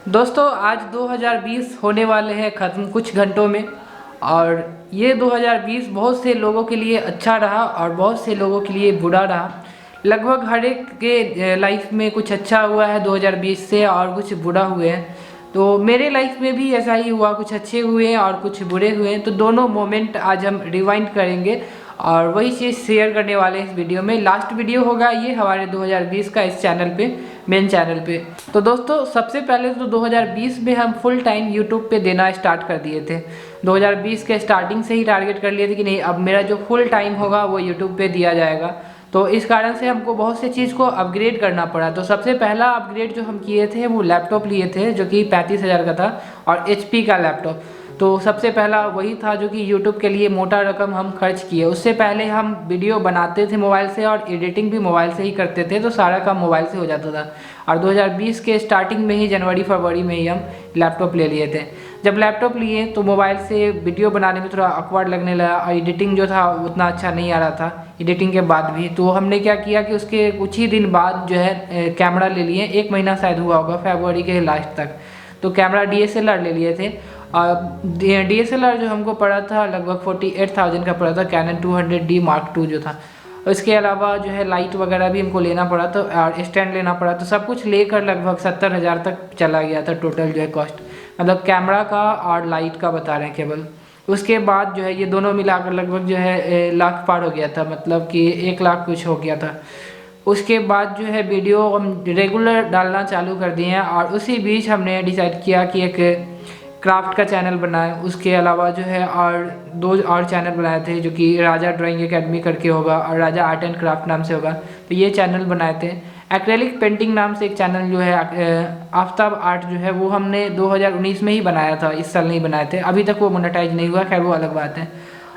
दोस्तों आज 2020 होने वाले हैं ख़त्म कुछ घंटों में। और ये 2020 बहुत से लोगों के लिए अच्छा रहा और बहुत से लोगों के लिए बुरा रहा। लगभग हर एक के लाइफ में कुछ अच्छा हुआ है 2020 से और कुछ बुरा हुए हैं। तो मेरे लाइफ में भी ऐसा ही हुआ, कुछ अच्छे हुए हैं और कुछ बुरे हुए हैं। तो दोनों मोमेंट आज हम रिवाइंड करेंगे और वही चीज़ शेयर करने वाले हैं इस वीडियो में। लास्ट वीडियो होगा ये हमारे 2020 का इस चैनल पे, मेन चैनल पे। तो दोस्तों सबसे पहले तो 2020 में हम फुल टाइम यूट्यूब पे देना स्टार्ट कर दिए थे। 2020 के स्टार्टिंग से ही टारगेट कर लिए थे कि नहीं, अब मेरा जो फुल टाइम होगा वो यूट्यूब पे दिया जाएगा। तो इस कारण से हमको बहुत से चीज़ को अपग्रेड करना पड़ा। तो सबसे पहला अपग्रेड जो हम किए थे वो लैपटॉप लिए थे, जो कि 35,000 का था और HP का लैपटॉप। तो सबसे पहला वही था जो कि यूट्यूब के लिए मोटा रकम हम खर्च किए। उससे पहले हम वीडियो बनाते थे मोबाइल से और एडिटिंग भी मोबाइल से ही करते थे, तो सारा काम मोबाइल से हो जाता था। और 2020 के स्टार्टिंग में ही जनवरी फरवरी में ही हम लैपटॉप ले लिए थे। जब लैपटॉप लिए तो मोबाइल से वीडियो बनाने में थोड़ा ऑकवर्ड लगने लगा और एडिटिंग जो था उतना अच्छा नहीं आ रहा था एडिटिंग के बाद भी। तो हमने क्या किया कि उसके कुछ ही दिन बाद जो है कैमरा ले लिए। 1 महीना शायद हुआ होगा, फरवरी के लास्ट तक। तो कैमरा DSLR ले लिए थे। और DSLR जो हमको पड़ा था लगभग 48,000 का पड़ा था, कैनन 200D Mark II जो था। इसके अलावा जो है लाइट वगैरह भी हमको लेना पड़ा था और स्टैंड लेना पड़ा। तो सब कुछ लेकर लगभग 70,000 तक चला गया था टोटल जो है कॉस्ट, मतलब कैमरा का और लाइट का बता रहे हैं केवल। उसके बाद जो है ये दोनों मिलाकर लगभग जो है लाख पार हो गया था, मतलब कि 1 लाख कुछ हो गया था। उसके बाद जो है वीडियो हम रेगुलर डालना चालू कर दिए हैं और उसी बीच हमने डिसाइड किया कि एक क्राफ्ट का चैनल बनाए। उसके अलावा जो है और 2 और चैनल बनाए थे, जो कि राजा ड्राइंग एकेडमी करके होगा और राजा आर्ट एंड क्राफ्ट नाम से होगा। तो ये चैनल बनाए थे। एक्रेलिक पेंटिंग नाम से एक चैनल जो है आफ्ताब आर्ट जो है वो हमने 2019 में ही बनाया था, इस साल नहीं बनाए थे। अभी तक वो मोनेटाइज नहीं हुआ, खैर वो अलग बात है।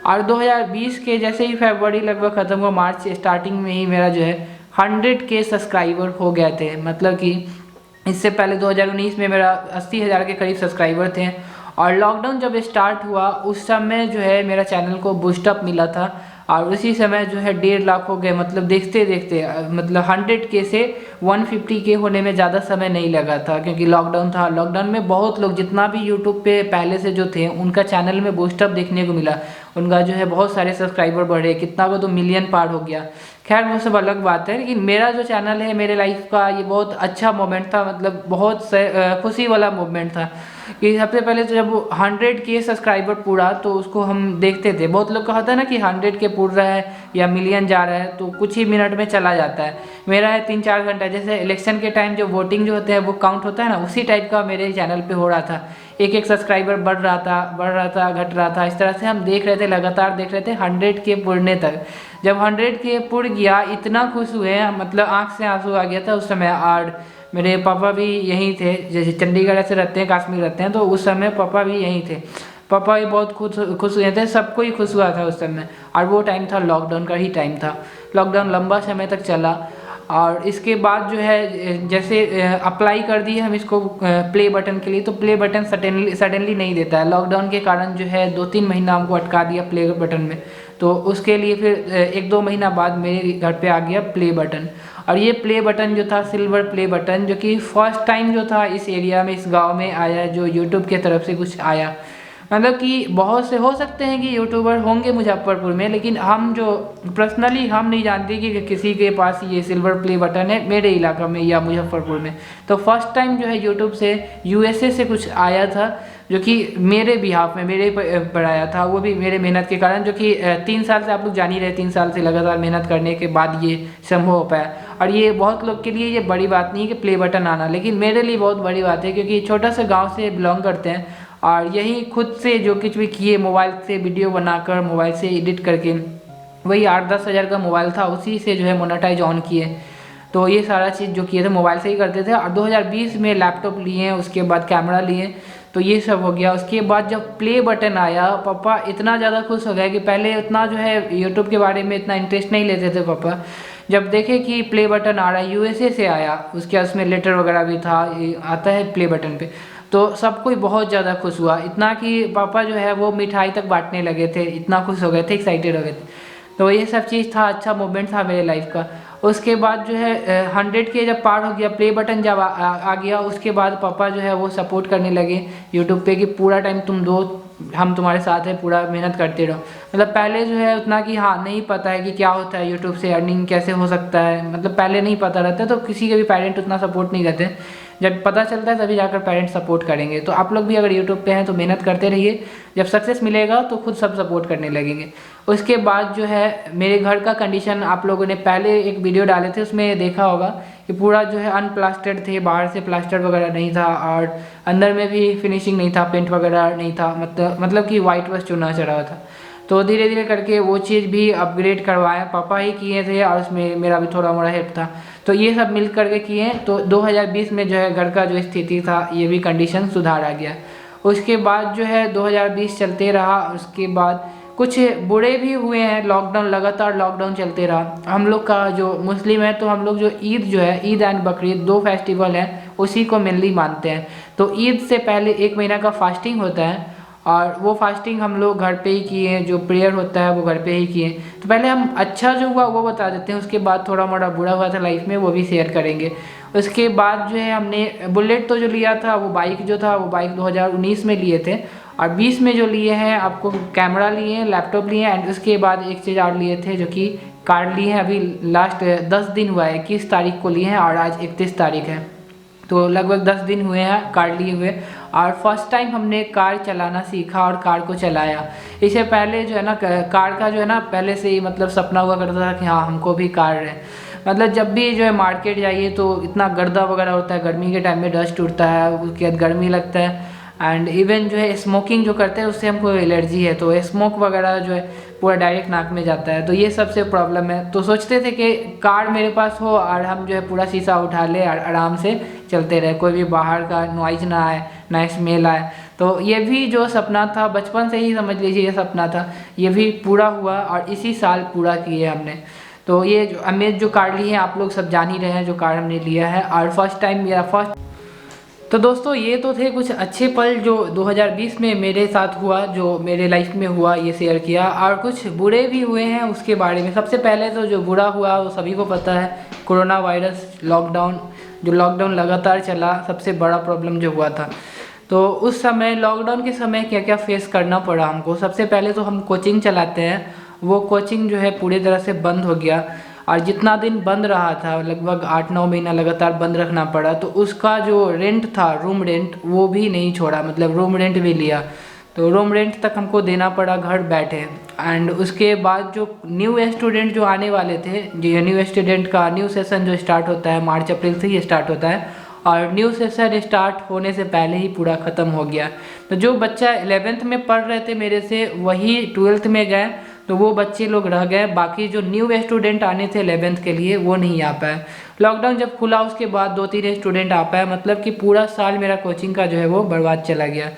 और 2020 के जैसे ही फरवरी लगभग ख़त्म हुआ, मार्च स्टार्टिंग में ही मेरा जो है 100K सब्सक्राइबर हो गए थे। मतलब कि इससे पहले 2019 में मेरा 80,000 के करीब सब्सक्राइबर थे। और लॉकडाउन जब स्टार्ट हुआ उस समय जो है मेरा चैनल को बूस्टअप मिला था और उसी समय जो है 1.5 लाख हो गए। मतलब देखते देखते मतलब 100K से 150K होने में ज़्यादा समय नहीं लगा था, क्योंकि लॉकडाउन था। लॉकडाउन में बहुत लोग जितना भी यूट्यूब पे पहले से जो थे उनका चैनल में बूस्टअप देखने को मिला। उनका जो है बहुत सारे सब्सक्राइबर बढ़े, कितना को तो मिलियन पार हो गया। खैर वो सब अलग बात है, लेकिन मेरा जो चैनल है मेरे लाइफ का ये बहुत अच्छा मोमेंट था। मतलब बहुत खुशी वाला मोमेंट था कि सबसे पहले तो जब 100K सब्सक्राइबर पूरा तो उसको हम देखते थे। बहुत लोग का होता है ना कि 100K पूर रहा है या मिलियन जा रहा है तो कुछ ही मिनट में चला जाता है। मेरा है 3-4 घंटा, जैसे इलेक्शन के टाइम जो वोटिंग जो होते हैं वो काउंट होता है ना, उसी टाइप का मेरे चैनल पे हो रहा था। एक सब्सक्राइबर बढ़ रहा था घट रहा था, इस तरह से हम देख रहे थे, लगातार देख रहे थे 100K पुरने तक। जब 100K पुर गया इतना खुश हुए, मतलब आँख से आंसू आ गया था उस समय। और मेरे पापा भी यहीं थे, जैसे चंडीगढ़ से रहते हैं, कश्मीर रहते हैं, तो उस समय पापा भी यहीं थे। पापा भी बहुत खुश हुए थे, सबको ही खुश हुआ था उस समय। और वो टाइम था लॉकडाउन का ही टाइम था। लॉकडाउन लंबा समय तक चला और इसके बाद जो है जैसे अप्लाई कर दिए हम इसको प्ले बटन के लिए, तो प्ले बटन सडनली नहीं देता है। लॉकडाउन के कारण जो है 2-3 महीना हमको अटका दिया प्ले बटन में। तो उसके लिए फिर 1-2 महीना बाद मेरे घर पे आ गया प्ले बटन। और ये प्ले बटन जो था सिल्वर प्ले बटन, जो कि फर्स्ट टाइम जो था इस एरिया में, इस गांव में आया, जो यूट्यूब की तरफ से कुछ आया। मतलब कि बहुत से हो सकते हैं कि यूट्यूबर होंगे मुजफ्फरपुर में, लेकिन हम जो पर्सनली हम नहीं जानते कि किसी के पास ये सिल्वर प्ले बटन है मेरे इलाका में या मुजफ्फरपुर में। तो फर्स्ट टाइम जो है यूट्यूब से USA से कुछ आया था, जो कि मेरे बिहाफ में मेरे पर आया था, वो भी मेरे मेहनत के कारण। जो कि 3 साल से आप लोग जान ही रहे, 3 साल से लगातार मेहनत करने के बाद ये संभव हो पाया। और ये बहुत लोग के लिए ये बड़ी बात नहीं है कि प्ले बटन आना, लेकिन मेरे लिए बहुत बड़ी बात है, क्योंकि छोटा सा गाँव से बिलोंग करते हैं और यही खुद से जो कुछ भी किए, मोबाइल से वीडियो बनाकर, मोबाइल से एडिट करके, वही 8-10 हज़ार का मोबाइल था, उसी से जो है मोनेटाइज ऑन किए। तो ये सारा चीज़ जो किए थे मोबाइल से ही करते थे। और 2020 में लैपटॉप लिए, उसके बाद कैमरा लिए, तो ये सब हो गया। उसके बाद जब प्ले बटन आया, पापा इतना ज़्यादा खुश हो गए कि पहले उतना जो है यूट्यूब के बारे में इतना इंटरेस्ट नहीं लेते थे पापा। जब देखे कि प्ले बटन आ रहा है, USA से आया, उसके उसमें लेटर वगैरह भी था, आता है प्ले बटन पे, तो सब कोई बहुत ज़्यादा खुश हुआ। इतना कि पापा जो है वो मिठाई तक बांटने लगे थे, इतना खुश हो गए थे, एक्साइटेड हो गए थे। तो ये सब चीज़ था, अच्छा मोमेंट था मेरे लाइफ का। उसके बाद जो है 100 के जब पार हो गया, प्ले बटन जब आ गया, उसके बाद पापा जो है वो सपोर्ट करने लगे यूट्यूब पे कि पूरा टाइम तुम दो, हम तुम्हारे साथ है, पूरा मेहनत करते रहो। मतलब पहले जो है उतना कि हाँ नहीं पता है कि क्या होता है यूट्यूब से अर्निंग कैसे हो सकता है, मतलब पहले नहीं पता रहता, तो किसी के भी पेरेंट उतना सपोर्ट नहीं करते। जब पता चलता है तभी जाकर पेरेंट्स सपोर्ट करेंगे। तो आप लोग भी अगर यूट्यूब पे हैं तो मेहनत करते रहिए, जब सक्सेस मिलेगा तो खुद सब सपोर्ट करने लगेंगे। उसके बाद जो है मेरे घर का कंडीशन आप लोगों ने पहले एक वीडियो डाले थे उसमें देखा होगा कि पूरा जो है अनप्लास्टर्ड थे, बाहर से प्लास्टर वगैरह नहीं था और अंदर में भी फिनिशिंग नहीं था, पेंट वगैरह नहीं था, मतलब कि वाइट बस चुना चढ़ा हुआ था। तो धीरे धीरे करके वो चीज़ भी अपग्रेड करवाया, पापा ही किए थे और उसमें मेरा भी थोड़ा मोड़ा हेल्प था। तो ये सब मिल करके किए, तो 2020 में जो है घर का जो स्थिति था ये भी कंडीशन सुधार आ गया। उसके बाद जो है 2020 चलते रहा। उसके बाद कुछ बुरे भी हुए हैं, लॉकडाउन, लगातार लॉकडाउन चलते रहा। हम लोग का जो मुस्लिम है तो हम लोग जो ईद जो है, ईद एंड बकरीद 2 फेस्टिवल हैं, उसी को मेनली मानते हैं। तो ईद से पहले 1 महीना का फास्टिंग होता है और वो फास्टिंग हम लोग घर पे ही किए, जो प्रेयर होता है वो घर पे ही किए। तो पहले हम अच्छा जो हुआ वो बता देते हैं, उसके बाद थोड़ा मोड़ा बुरा हुआ था लाइफ में वो भी शेयर करेंगे। उसके बाद जो है हमने बुलेट तो जो लिया था, वो बाइक जो था वो बाइक 2019 में लिए थे, और 20 में जो लिए हैं आपको कैमरा लिए हैं, लैपटॉप लिए हैं, एंड उसके बाद एक चीज़ और लिए थे जो कि कार लिए हैं। अभी लास्ट 10 दिन हुआ है, 21 तारीख को लिए हैं और आज 31 तारीख है, तो लगभग 10 दिन हुए हैं कार लिए हुए। और फर्स्ट टाइम हमने कार चलाना सीखा और कार को चलाया। इससे पहले जो है ना कार का जो है ना पहले से ही मतलब सपना हुआ करता था कि हाँ हमको भी कार है। मतलब जब भी जो है मार्केट जाइए तो इतना गर्दा वगैरह होता है, गर्मी के टाइम में डस्ट उड़ता है, उसके बाद गर्मी लगता है, एंड इवन जो है स्मोकिंग जो करते हैं उससे हमको एलर्जी है, तो स्मोक वगैरह जो है पूरा डायरेक्ट नाक में जाता है, तो ये सबसे प्रॉब्लम है। तो सोचते थे कि कार मेरे पास हो और हम जो है पूरा शीशा उठा ले और आराम से चलते रहे, कोई भी बाहर का नॉइज ना आए, ना स्मेल आए। तो ये भी जो सपना था बचपन से ही समझ लीजिए ये सपना था, ये भी पूरा हुआ और इसी साल पूरा किए हमने। तो ये जो अमेज जो कार ली है आप लोग सब जान ही रहे हैं जो कार हमने लिया है, और फर्स्ट टाइम मेरा फर्स्ट। तो दोस्तों ये तो थे कुछ अच्छे पल जो 2020 में मेरे साथ हुआ, जो मेरे लाइफ में हुआ, ये शेयर किया। और कुछ बुरे भी हुए हैं उसके बारे में। सबसे पहले तो जो बुरा हुआ वो सभी को पता है, कोरोना वायरस, लॉकडाउन, जो लॉकडाउन लगातार चला, सबसे बड़ा प्रॉब्लम जो हुआ था। तो उस समय लॉकडाउन के समय क्या क्या फेस करना पड़ा हमको। सबसे पहले तो हम कोचिंग चलाते हैं, वो कोचिंग जो है पूरी तरह से बंद हो गया, और जितना दिन बंद रहा था लगभग 8-9 महीना लगातार बंद रखना पड़ा। तो उसका जो रेंट था, रूम रेंट, वो भी नहीं छोड़ा, मतलब रूम रेंट भी लिया, तो रूम रेंट तक हमको देना पड़ा घर बैठे। एंड उसके बाद जो न्यू स्टूडेंट जो आने वाले थे, जो न्यू स्टूडेंट का न्यू सेशन जो स्टार्ट होता है मार्च अप्रैल से ही स्टार्ट होता है, और न्यू सेशन स्टार्ट होने से पहले ही पूरा ख़त्म हो गया। तो जो बच्चा 11th में पढ़ रहे थे मेरे से, वही 12th में गए, तो वो बच्चे लोग रह गए। बाकी जो न्यू स्टूडेंट आने थे 11th के लिए वो नहीं आ पाए। लॉकडाउन जब खुला उसके बाद 2-3 स्टूडेंट आ पाए, मतलब कि पूरा साल मेरा कोचिंग का जो है वो बर्बाद चला गया।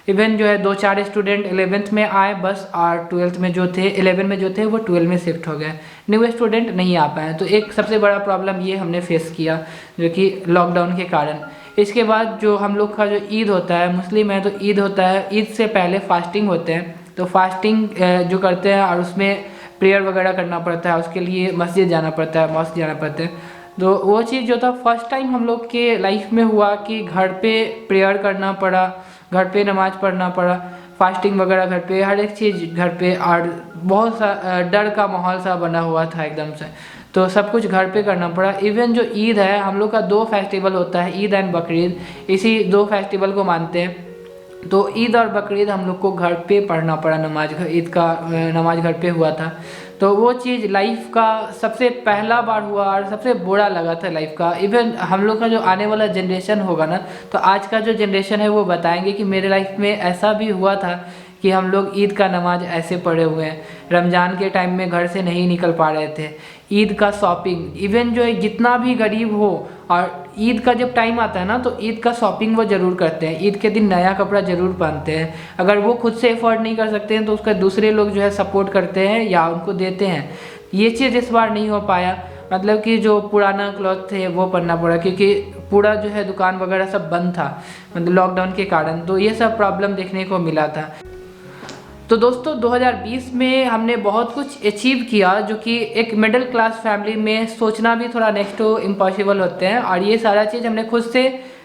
इवन जो है 2-4 स्टूडेंट 11th में आए बस, और 12th में जो थे, 11 में जो थे वो 12 में शिफ्ट हो गए, न्यू स्टूडेंट नहीं आ पाए। तो एक सबसे बड़ा प्रॉब्लम ये हमने फेस किया जो कि लॉकडाउन के कारण। इसके बाद जो हम लोग का जो ईद होता है, मुस्लिम है तो ईद होता है, ईद से पहले फास्टिंग होते हैं। तो फास्टिंग जो करते हैं और उसमें प्रेयर वगैरह करना पड़ता है, उसके लिए मस्जिद जाना पड़ता है, मॉस्क जाना पड़ता है। तो वो चीज़ जो था फर्स्ट टाइम हम लोग के लाइफ में हुआ कि घर पे प्रेयर करना पड़ा, घर पे नमाज़ पढ़ना पड़ा, फास्टिंग वगैरह घर पे, हर एक चीज़ घर पे, और बहुत सा डर का माहौल सा बना हुआ था एकदम से, तो सब कुछ घर पे करना पड़ा। इवन जो ईद है, हम लोग का 2 फेस्टिवल होता है, ईद एंड बकरीद, इसी 2 फेस्टिवल को मानते हैं। तो ईद और बकरीद हम लोग को घर पे पढ़ना पड़ा, नमाज, ईद का नमाज घर पे हुआ था। तो वो चीज़ लाइफ का सबसे पहला बार हुआ और सबसे बुरा लगा था लाइफ का। इवन हम लोग का जो आने वाला जनरेशन होगा ना, तो आज का जो जनरेशन है वो बताएंगे कि मेरे लाइफ में ऐसा भी हुआ था कि हम लोग ईद का नमाज ऐसे पढ़े हुए हैं, रमज़ान के टाइम में घर से नहीं निकल पा रहे थे, ईद का शॉपिंग, इवन जो है जितना भी गरीब हो, और ईद का जब टाइम आता है ना तो ईद का शॉपिंग वो ज़रूर करते हैं, ईद के दिन नया कपड़ा ज़रूर पहनते हैं। अगर वो खुद से अफोर्ड नहीं कर सकते हैं तो उसका दूसरे लोग जो है सपोर्ट करते हैं या उनको देते हैं। ये चीज़ इस बार नहीं हो पाया, मतलब कि जो पुराना क्लॉथ थे वो पहनना पड़ा, क्योंकि पूरा जो है दुकान वगैरह सब बंद था, मतलब लॉकडाउन के कारण। तो ये सब प्रॉब्लम देखने को मिला था। तो दोस्तों 2020 में हमने बहुत कुछ अचीव किया, जो कि एक मिडिल क्लास फैमिली में सोचना भी थोड़ा नेक्स्ट टू इम्पॉसिबल होते हैं, और ये सारा चीज़ हमने खुद से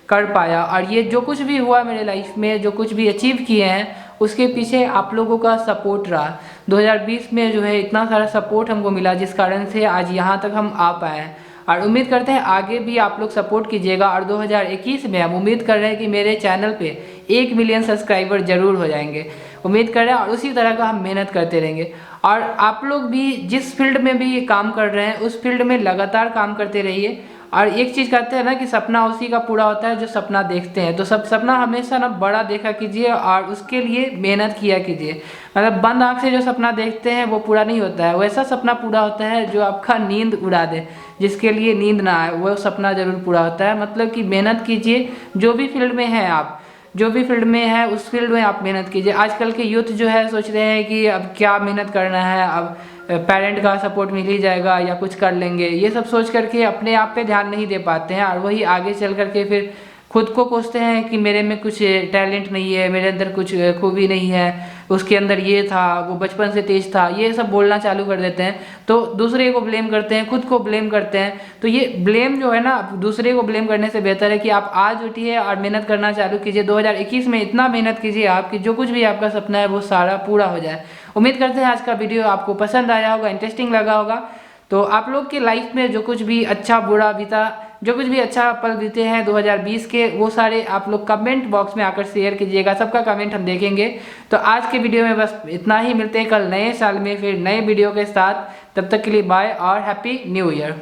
कर पाया। और ये जो कुछ भी हुआ मेरे लाइफ में, जो कुछ भी अचीव किए हैं, उसके पीछे आप लोगों का सपोर्ट रहा। 2020 में जो है इतना सारा सपोर्ट हमको मिला, जिस कारण से आज यहाँ तक हम आ पाए हैं, और उम्मीद करते हैं आगे भी आप लोग सपोर्ट कीजिएगा। और 2021 में हम उम्मीद कर रहे हैं कि मेरे चैनल पे 1 मिलियन सब्सक्राइबर जरूर हो जाएंगे, उम्मीद कर रहे हैं, और उसी तरह का हम मेहनत करते रहेंगे। और आप लोग भी जिस फील्ड में भी काम कर रहे हैं, उस फील्ड में लगातार काम करते रहिए। और एक चीज़ कहते हैं ना कि सपना उसी का पूरा होता है जो सपना देखते हैं, तो सब सपना हमेशा ना बड़ा देखा कीजिए और उसके लिए मेहनत किया कीजिए। मतलब बंद आँख से जो सपना देखते हैं वो पूरा नहीं होता है, वैसा सपना पूरा होता है जो आपका नींद उड़ा दे, जिसके लिए नींद ना आए, वो सपना ज़रूर पूरा होता है। मतलब कि मेहनत कीजिए, जो भी फील्ड में हैं आप, जो भी फील्ड में है उस फील्ड में आप मेहनत कीजिए। आजकल के यूथ जो है सोच रहे हैं कि अब क्या मेहनत करना है, अब पेरेंट का सपोर्ट मिल ही जाएगा या कुछ कर लेंगे, ये सब सोच करके अपने आप पे ध्यान नहीं दे पाते हैं, और वही आगे चल करके फिर खुद को कोसते हैं कि मेरे में कुछ टैलेंट नहीं है, मेरे अंदर कुछ खूबी नहीं है, उसके अंदर ये था, वो बचपन से तेज था, ये सब बोलना चालू कर देते हैं। तो दूसरे को ब्लेम करते हैं, खुद को ब्लेम करते हैं। तो ये ब्लेम जो है ना, दूसरे को ब्लेम करने से बेहतर है कि आप आज उठिए और मेहनत करना चालू कीजिए। 2021 में इतना मेहनत कीजिए आप कि जो कुछ भी आपका सपना है वो सारा पूरा हो जाए। उम्मीद करते हैं आज का वीडियो आपको पसंद आया होगा, इंटरेस्टिंग लगा होगा। तो आप लोग के लाइफ में जो कुछ भी अच्छा बुरा बीता, जो कुछ भी अच्छा पल बीते हैं 2020 के, वो सारे आप लोग कमेंट बॉक्स में आकर शेयर कीजिएगा, सबका कमेंट हम देखेंगे। तो आज के वीडियो में बस इतना ही, मिलते हैं कल नए साल में फिर नए वीडियो के साथ। तब तक के लिए बाय और हैप्पी न्यू ईयर।